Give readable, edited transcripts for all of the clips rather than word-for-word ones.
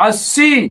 80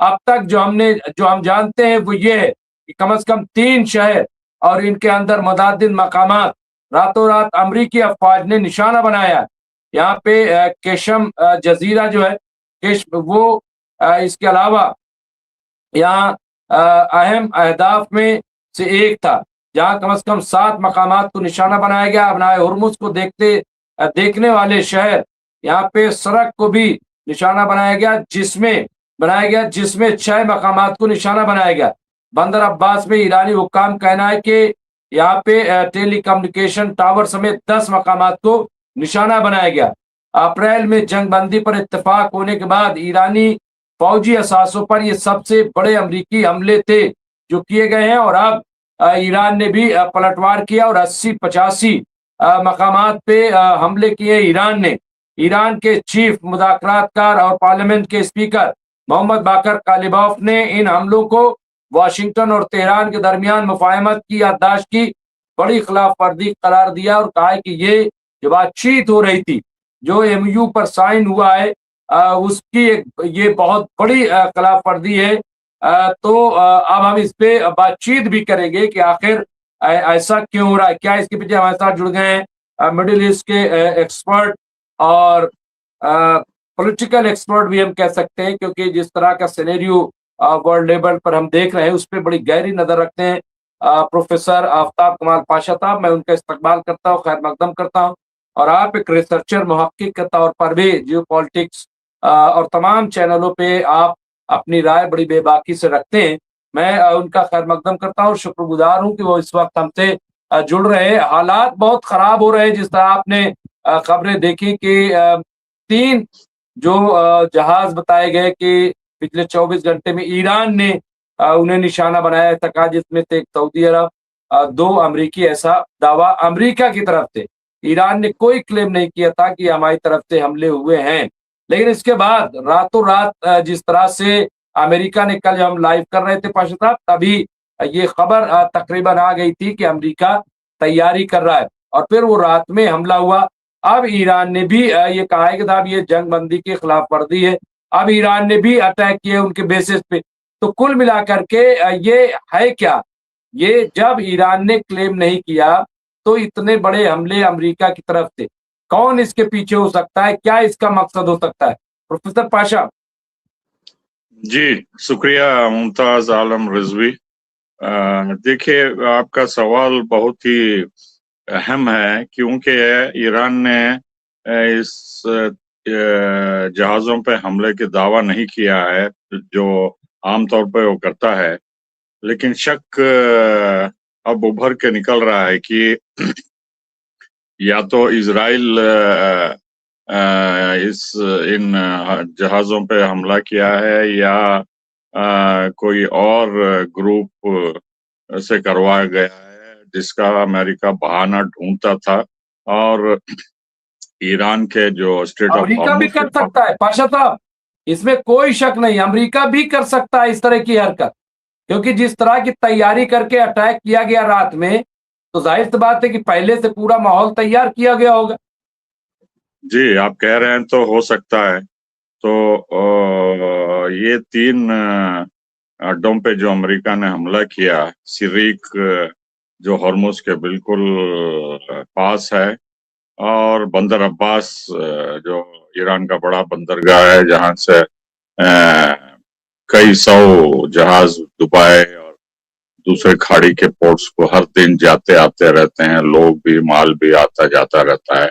اب تک جو ہم جانتے ہیں وہ یہ ہے کہ کم از کم 3 شہر اور ان کے اندر متعدد مقامات راتوں رات امریکی افواج نے نشانہ بنایا. یہاں پہ کیشم جزیرہ جو ہے وہ اس کے علاوہ یہاں اہم اہداف میں سے ایک تھا جہاں کم از کم 7 مقامات کو نشانہ بنایا گیا. ابنائے ہرمز کو دیکھنے والے شہر یہاں پہ سڑک کو بھی نشانہ بنایا گیا جس میں 6 مقامات کو نشانہ بنایا گیا. بندر عباس میں ایرانی حکام کہنا ہے کہ یہاں پہ ٹیلی کمیونیکیشن ٹاور سمیت 10 مقامات کو نشانہ بنایا گیا. اپریل میں جنگ بندی پر اتفاق ہونے کے بعد ایرانی فوجی اثاثوں پر یہ سب سے بڑے امریکی حملے تھے جو کیے گئے ہیں. اور اب ایران نے بھی پلٹوار کیا اور 80-85 مقامات پہ حملے کیے. ایران کے چیف مذاکرات کار اور پارلیمنٹ کے اسپیکر محمد باقر کالیباف نے ان حملوں کو واشنگٹن اور تہران کے درمیان مفاہمت کی یادداشت کی بڑی خلاف ورزی قرار دیا اور کہا کہ یہ جو بات چیت ہو رہی تھی جو ایم یو پر سائن ہوا ہے اس کی یہ بہت بڑی خلاف ورزی ہے. تو اب ہم اس پہ بات چیت بھی کریں گے کہ آخر ایسا کیوں ہو رہا ہے. کیا اس کے پیچھے ہمارے ساتھ جڑ گئے ہیں مڈل ایسٹ کے ایکسپرٹ اور پولیٹیکل ایکسپرٹ بھی ہم کہہ سکتے ہیں, کیونکہ جس طرح کا سینیریو ورلڈ لیول پر ہم دیکھ رہے ہیں اس پہ بڑی گہری نظر رکھتے ہیں. پروفیسر آفتاب کمال پاشا صاحب, میں ان کا استقبال کرتا ہوں, خیر مقدم کرتا ہوں. اور آپ ایک ریسرچر محقق کے طور پر بھی جیو پالیٹکس اور تمام چینلوں پہ آپ اپنی رائے بڑی بے باکی سے رکھتے ہیں. میں ان کا خیر مقدم کرتا ہوں, شکر گزار ہوں کہ وہ اس وقت ہم سے جڑ رہے ہیں. حالات بہت خراب ہو رہے ہیں, جس طرح آپ نے خبریں دیکھی کہ 3 جو جہاز بتائے گئے کہ پچھلے 24 گھنٹے میں ایران نے انہیں نشانہ بنایا تھا, جس میں سے ایک سعودی عرب, 2 امریکی. ایسا دعویٰ امریکہ کی طرف سے, ایران نے کوئی کلیم نہیں کیا تھا کہ ہماری طرف سے حملے ہوئے ہیں. لیکن اس کے بعد راتوں رات جس طرح سے امریکہ نے, کل ہم لائیو کر رہے تھے پاشا صاحب, تبھی یہ خبر تقریباً آ گئی تھی کہ امریکہ تیاری کر رہا ہے, اور پھر وہ رات میں حملہ ہوا. اب ایران نے بھی یہ کہا ہے کہ صاحب یہ جنگ بندی کی خلاف ورزی ہے. اب ایران نے بھی اٹیک کیے ان کے بیسز پہ. تو کل ملا کر کے یہ ہے کیا, یہ جب ایران نے کلیم نہیں کیا تو اتنے بڑے حملے امریکہ کی طرف سے کون اس کے پیچھے ہو سکتا ہے, کیا اس کا مقصد ہو سکتا ہے پروفیسر پاشا؟ جی شکریہ ممتاز عالم رضوی. دیکھیے آپ کا سوال بہت ہی اہم ہے, کیونکہ ایران نے اس جہازوں پہ حملے کے دعویٰ نہیں کیا ہے جو عام طور پہ وہ کرتا ہے, لیکن شک اب ابھر کے نکل رہا ہے کہ یا تو اسرائیل ان جہازوں پہ حملہ کیا ہے یا کوئی اور گروپ سے کروایا گیا ہے جس کا امریکہ بہانہ ڈھونڈتا تھا. اور ایران کے جو اسٹیٹ آف امریکہ بھی کر سکتا ہے پاشا صاحب, اس میں کوئی شک نہیں, امریکہ بھی کر سکتا ہے اس طرح کی حرکت, کیونکہ جس طرح کی تیاری کر کے اٹیک کیا گیا رات میں, تو ظاہر سی بات ہے کہ پہلے سے پورا ماحول تیار کیا گیا ہوگا. جی آپ کہہ رہے ہیں تو ہو سکتا ہے. تو یہ 3 اڈوں پہ جو امریکہ نے حملہ کیا, سریک جو ہرمز کے بالکل پاس ہے, اور بندر عباس جو ایران کا بڑا بندرگاہ ہے جہاں سے کئی 100 جہاز دبئی اور دوسرے کھاڑی کے پورٹس کو ہر دن جاتے آتے رہتے ہیں, لوگ بھی مال بھی آتا جاتا رہتا ہے.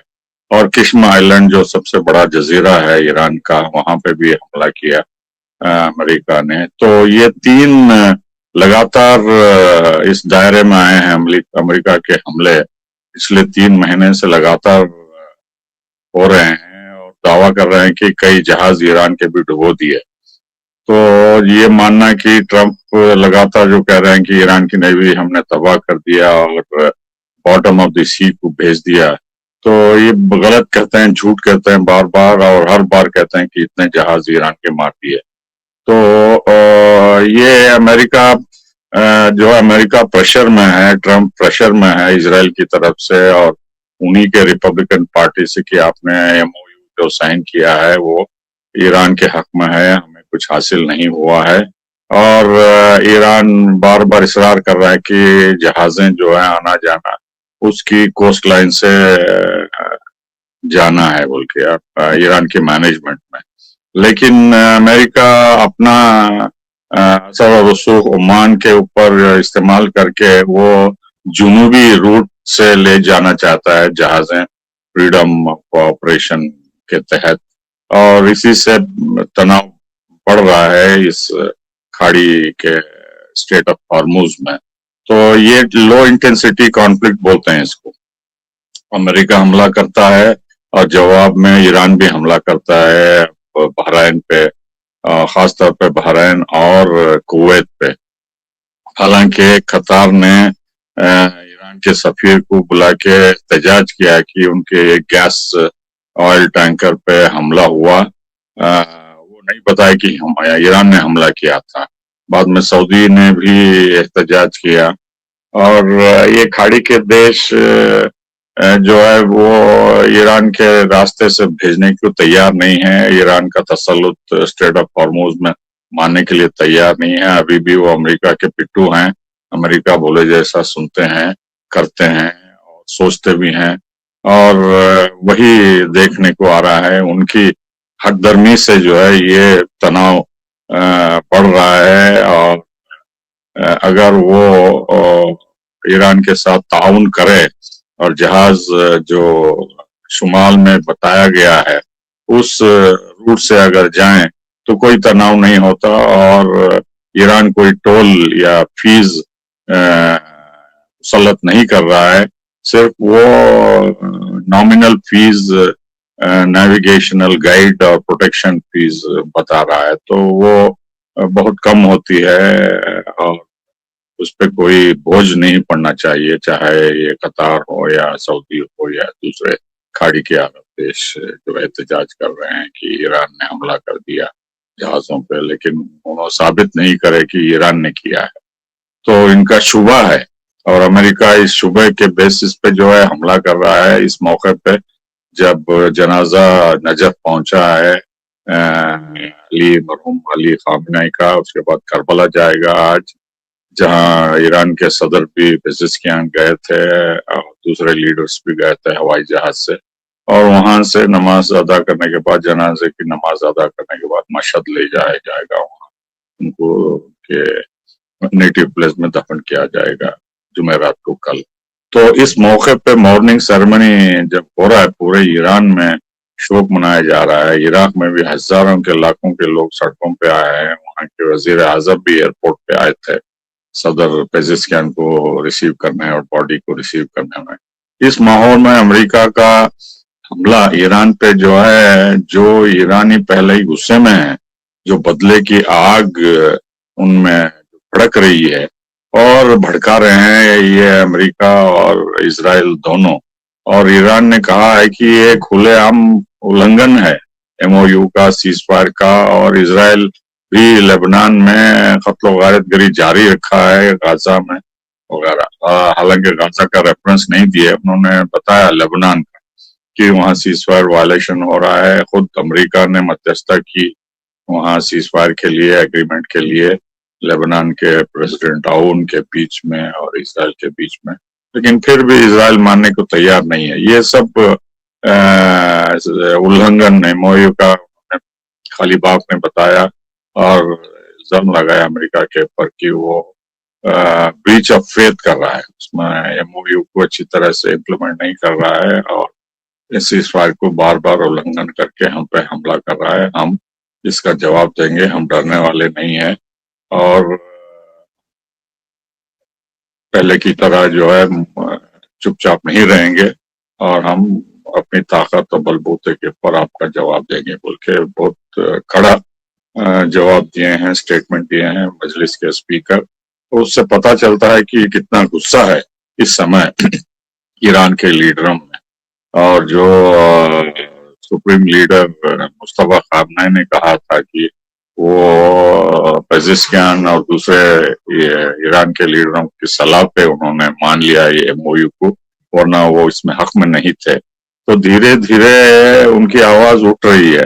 اور کشم آئلینڈ جو سب سے بڑا جزیرہ ہے ایران کا, وہاں پہ بھی حملہ کیا امریکہ نے. تو یہ 3 لگاتار اس دائرے میں آئے ہیں امریکہ کے حملے, پچھلے 3 مہینے سے لگاتار ہو رہے ہیں, اور دعویٰ کر رہے ہیں کہ کئی جہاز ایران کے بھی ڈبو دیے. تو یہ ماننا کہ ٹرمپ لگاتار جو کہہ رہے ہیں کہ ایران کی نیوی ہم نے تباہ کر دیا اور باٹم آف دی سی کو بھیج دیا, تو یہ غلط کہتے ہیں, جھوٹ کہتے ہیں بار بار, اور ہر بار کہتے ہیں کہ اتنے جہاز ایران کے مار دیے. تو یہ امریکہ جو امریکہ پریشر میں ہے, ٹرمپ پریشر میں ہے اسرائیل کی طرف سے, اور انہی کے ریپبلکن پارٹی سے کہ آپ نے ایم او یو جو سائن کیا ہے وہ ایران کے حق میں ہے, ہمیں کچھ حاصل نہیں ہوا ہے، اور ایران بار بار اصرار کر رہا ہے کہ جہازیں جو ہے آنا جانا اس کی کوسٹ لائن سے جانا ہے بول کے ایران کے مینجمنٹ میں. لیکن امریکہ اپنا اثر و رسوخ عمان کے اوپر استعمال کر کے وہ جنوبی روٹ سے لے جانا چاہتا ہے جہازیں فریڈم آپریشن کے تحت، اور اسی سے تناؤ بڑھ رہا ہے اس کھاڑی کے اسٹیٹ آف ہارموز میں. تو یہ لو انٹینسٹی کانفلکٹ بولتے ہیں اس کو. امریکہ حملہ کرتا ہے اور جواب میں ایران بھی حملہ کرتا ہے بحرین پہ، خاص طور پہ بحرین اور کویت پہ. حالانکہ قطار نے ایران کے سفیر کو بلا کے احتجاج کیا کہ ان کے ایک گیس آئل ٹینکر پہ حملہ ہوا، وہ نہیں بتایا کہ ایران نے حملہ کیا تھا. بعد میں سعودی نے بھی احتجاج کیا، اور یہ کھاڑی کے دیش جو ہے وہ ایران کے راستے سے بھیجنے کو تیار نہیں ہے. ایران کا تسلط اسٹیٹ آف ہارموز میں ماننے کے لیے تیار نہیں ہے. ابھی بھی وہ امریکہ کے پٹھو ہیں، امریکہ بولے جیسا سنتے ہیں، کرتے ہیں اور سوچتے بھی ہیں، اور وہی دیکھنے کو آ رہا ہے. ان کی حق درمی سے جو ہے یہ تناؤ بڑھ رہا ہے، اور اگر وہ ایران کے ساتھ تعاون کرے اور جہاز جو شمال میں بتایا گیا ہے اس روٹ سے اگر جائیں تو کوئی تناؤ نہیں ہوتا، اور ایران کوئی ٹول یا فیس مسلط نہیں کر رہا ہے. صرف وہ نامنل فیس، نیویگیشنل گائیڈ اور پروٹیکشن فیس بتا رہا ہے، تو وہ بہت کم ہوتی ہے اور اس پہ کوئی بوجھ نہیں پڑنا چاہیے، چاہے یہ قطار ہو یا سعودی ہو یا دوسرے کھاڑی کے عرب دیش جو احتجاج کر رہے ہیں کہ ایران نے حملہ کر دیا جہازوں پہ، لیکن انہوں ثابت نہیں کرے کہ ایران نے کیا ہے. تو ان کا شبہ ہے، اور امریکہ اس شبہ کے بیسس پہ جو ہے حملہ کر رہا ہے. اس موقع پہ جب جنازہ نجف پہنچا ہے مرحوم علی خامنہئی کا، اس کے بعد کربلا جائے گا آج، جہاں ایران کے صدر بھی پزشکیان گئے تھے اور دوسرے لیڈرز بھی گئے تھے ہوائی جہاز سے، اور وہاں سے نماز ادا کرنے کے بعد، جنازے کی نماز ادا کرنے کے بعد مشہد لے جایا جائے گا، وہاں ان کو کے نیٹو پلیس میں دفن کیا جائے گا جمعرات کو کل. تو اس موقع پہ مارننگ سیرمنی جب ہو رہا ہے پورے ایران میں شوق منایا جا رہا ہے. عراق میں بھی ہزاروں کے لاکھوں کے لوگ سڑکوں پہ آئے ہیں. وہاں کے وزیر اعظم بھی ایئرپورٹ پہ آئے تھے صدر پیزشکیان کو ریسیو کرنے اور باڈی کو ریسیو کرنے میں. اس ماحول میں امریکہ کا حملہ ایران پہ جو ہے، جو ایرانی پہلے ہی غصے میں ہے، جو بدلے کی آگ ان میں بھڑک رہی ہے اور بھڑکا رہے ہیں یہ امریکہ اور اسرائیل دونوں. اور ایران نے کہا ہے کہ یہ کھلے عام النگھن ہے ایم او یو کا، سیز فائر کا، اور اسرائیل بھی لبنان میں قتل و غارت گری جاری رکھا ہے غزہ میں وغیرہ. حالانکہ غزہ کا ریفرنس نہیں دیا، انہوں نے بتایا لبنان کا کہ وہاں سیز فائر وائلیشن ہو رہا ہے. خود امریکہ نے مدھیستہ کی وہاں سیز فائر کے لیے، ایگریمنٹ کے لیے، لبنان کے پریزیڈنٹ آؤن کے بیچ میں اور اسرائیل کے بیچ میں، لیکن پھر بھی اسرائیل ماننے کو تیار نہیں ہے. یہ سب النگھن ایم او یو کا خالی باغ نے بتایا اور الزام لگایا امریکہ کے اوپر کہ وہ بریچ آف فیتھ کر رہا ہے، اس میں ایم او یو کو اچھی طرح سے امپلیمنٹ نہیں کر رہا ہے، اور سیز فائر کو بار بار النگھن کر کے ہم پہ حملہ کر رہا ہے. ہم اس کا جواب دیں گے، ہم ڈرنے والے نہیں ہیں، اور پہلے کی طرح جو ہے چپ چاپ نہیں رہیں گے، اور ہم اپنی طاقت اور بلبوتے کے اوپر آپ کا جواب دیں گے بول کے بہت کڑا جواب دیے ہیں، اسٹیٹمنٹ دیے ہیں مجلس کے اسپیکر. اس سے پتہ چلتا ہے کہ کتنا غصہ ہے اس سمے ایران کے لیڈروں میں. اور جو سپریم لیڈر مصطفیٰ خامنہئی نے کہا تھا کہ وہ پزشکیان اور دوسرے ایران کے لیڈروں کی صلاح پہ انہوں نے مان لیا یہ ایم او یو کو، ورنہ وہ اس میں حق میں نہیں تھے. تو دھیرے دھیرے ان کی آواز اٹھ رہی ہے.